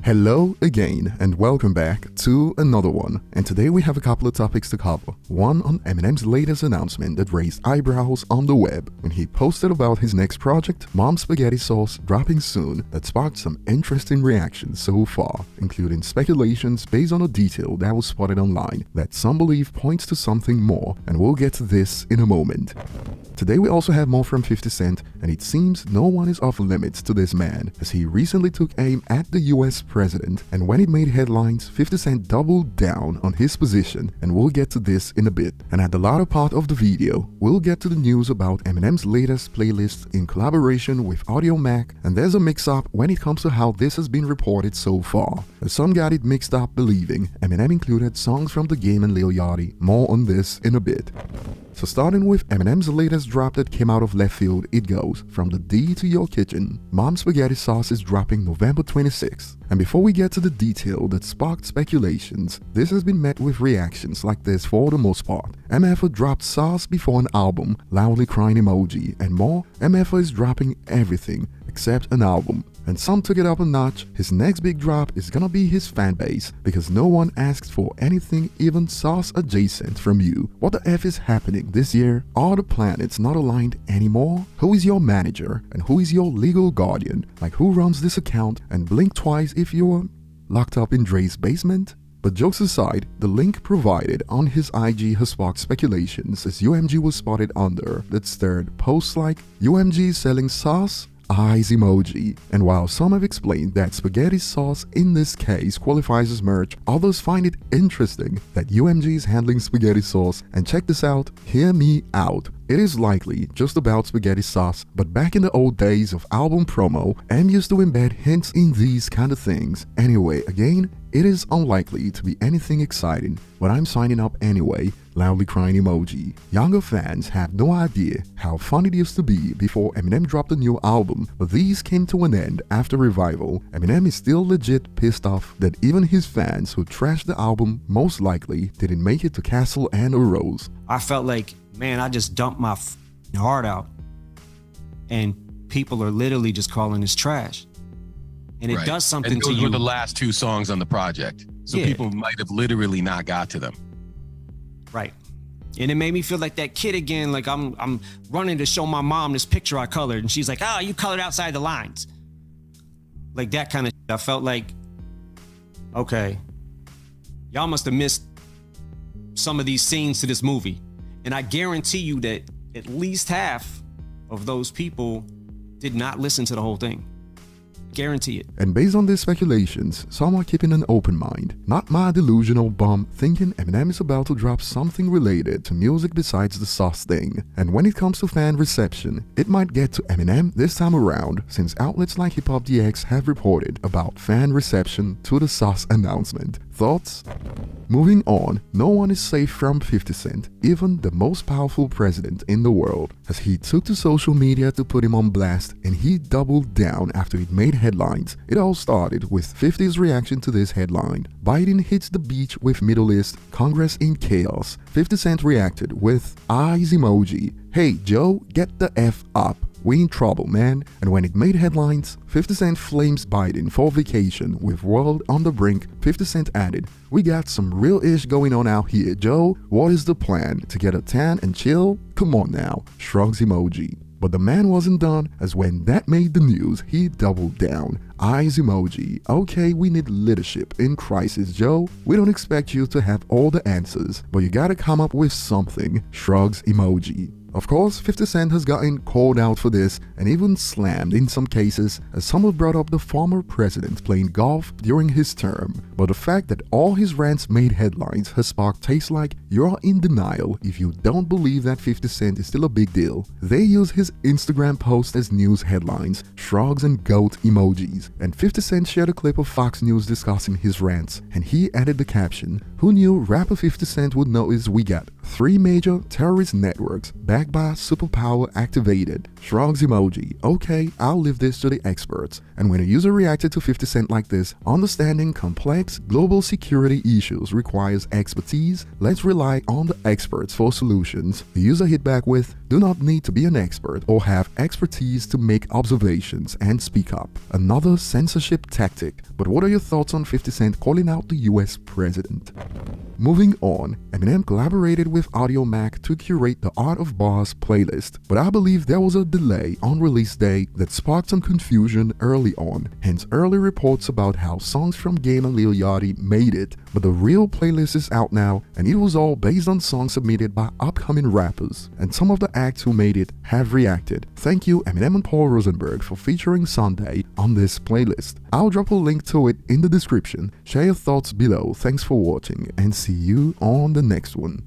Hello again and welcome back to another one, and today we have a couple of topics to cover. One on Eminem's latest announcement that raised eyebrows on the web when he posted about his next project, Mom's Spaghetti Sauce, dropping soon, that sparked some interesting reactions so far, including speculations based on a detail that was spotted online that some believe points to something more, and we'll get to this in a moment. Today we also have more from 50 Cent, and it seems no one is off limits to this man, as he recently took aim at the US president, and when it made headlines, 50 Cent doubled down on his position, and we'll get to this in a bit. And at the latter part of the video, we'll get to the news about Eminem's latest playlist in collaboration with Audio Mac, and there's a mix-up when it comes to how this has been reported so far, as some got it mixed up believing Eminem included songs from The Game and Lil Yachty. More on this in a bit. So starting with Eminem's latest drop that came out of left field, it goes, "From the D to your kitchen, Mom's Spaghetti Sauce is dropping November 26th. And before we get to the detail that sparked speculations, this has been met with reactions like this for the most part. MF dropped Sauce before an album, loudly crying emoji, and more, MF is dropping everything except an album. And some took it up a notch. His next big drop is gonna be his fan base, because no one asks for anything even Sauce adjacent from you. What the F is happening this year? Are the planets not aligned anymore? Who is your manager and who is your legal guardian? Like, who runs this account? And blink twice if you're locked up in Dre's basement? But jokes aside, the link provided on his IG has sparked speculations, as UMG was spotted under that stirred posts like UMG selling Sauce eyes emoji. And while some have explained that spaghetti sauce in this case qualifies as merch, others find it interesting that UMG is handling spaghetti sauce. And check this out, hear me out. It is likely just about spaghetti sauce, but back in the old days of album promo, M used to embed hints in these kind of things. Anyway, again, it is unlikely to be anything exciting, but I'm signing up anyway, loudly crying emoji. Younger fans have no idea how fun it used to be before Eminem dropped a new album, but these came to an end after Revival. Eminem is still legit pissed off that even his fans who trashed the album most likely didn't make it to Castle and a Rose. I felt like, man, I just dumped my heart out, and people are literally just calling this trash. And it does something to you. And those were the last two songs on the project, so people might have literally not got to them. Right. And it made me feel like that kid again, like I'm running to show my mom this picture I colored, and she's like, "Oh, you colored outside the lines." Like that kind of shit. I felt like, okay, y'all must have missed some of these scenes to this movie. And I guarantee you that at least half of those people did not listen to the whole thing. Guarantee it. And based on these speculations, some are keeping an open mind. Not my delusional bum thinking Eminem is about to drop something related to music besides the Sauce thing. And when it comes to fan reception, it might get to Eminem this time around, since outlets like Hip Hop DX have reported about fan reception to the Sauce announcement. Thoughts? Moving on, no one is safe from 50 Cent, even the most powerful president in the world, as he took to social media to put him on blast, and he doubled down after it made headlines. It all started with 50's reaction to this headline. Biden hits the beach with Middle East, Congress in chaos. 50 Cent reacted with eyes emoji. Hey Joe, get the F up. We in trouble, man. And when it made headlines, 50 Cent flames Biden for vacation with world on the brink. 50 Cent added, "We got some real ish going on out here, Joe. What is the plan? To get a tan and chill? Come on now." Shrugs emoji. But the man wasn't done, as when that made the news, he doubled down. Eyes emoji. "Okay, we need leadership in crisis, Joe. We don't expect you to have all the answers, but you gotta come up with something." Shrugs emoji. Of course, 50 Cent has gotten called out for this and even slammed in some cases, as some have brought up the former president playing golf during his term. But the fact that all his rants made headlines has sparked takes like, "You're in denial if you don't believe that 50 Cent is still a big deal." They use his Instagram post as news headlines, shrugs and goat emojis. And 50 Cent shared a clip of Fox News discussing his rants, and he added the caption, "Who knew rapper 50 Cent would notice we got 3 major terrorist networks backed by superpower activated. Shrugs emoji. Okay, I'll leave this to the experts. And when a user reacted to 50 Cent like this, understanding complex global security issues requires expertise. Let's rely on the experts for solutions. The user hit back with, do not need to be an expert or have expertise to make observations and speak up. Another censorship tactic. But what are your thoughts on 50 Cent calling out the US president? Moving on, Eminem collaborated with Audiomack to curate the Art of Bars playlist, but I believe there was a delay on release day that sparked some confusion early on, hence early reports about how songs from Game and Lil Yachty made it, but the real playlist is out now and it was all based on songs submitted by upcoming rappers, and some of the acts who made it have reacted. Thank you Eminem and Paul Rosenberg for featuring Sunday on this playlist. I'll drop a link to it in the description. Share your thoughts below. Thanks for watching and see you on the next one.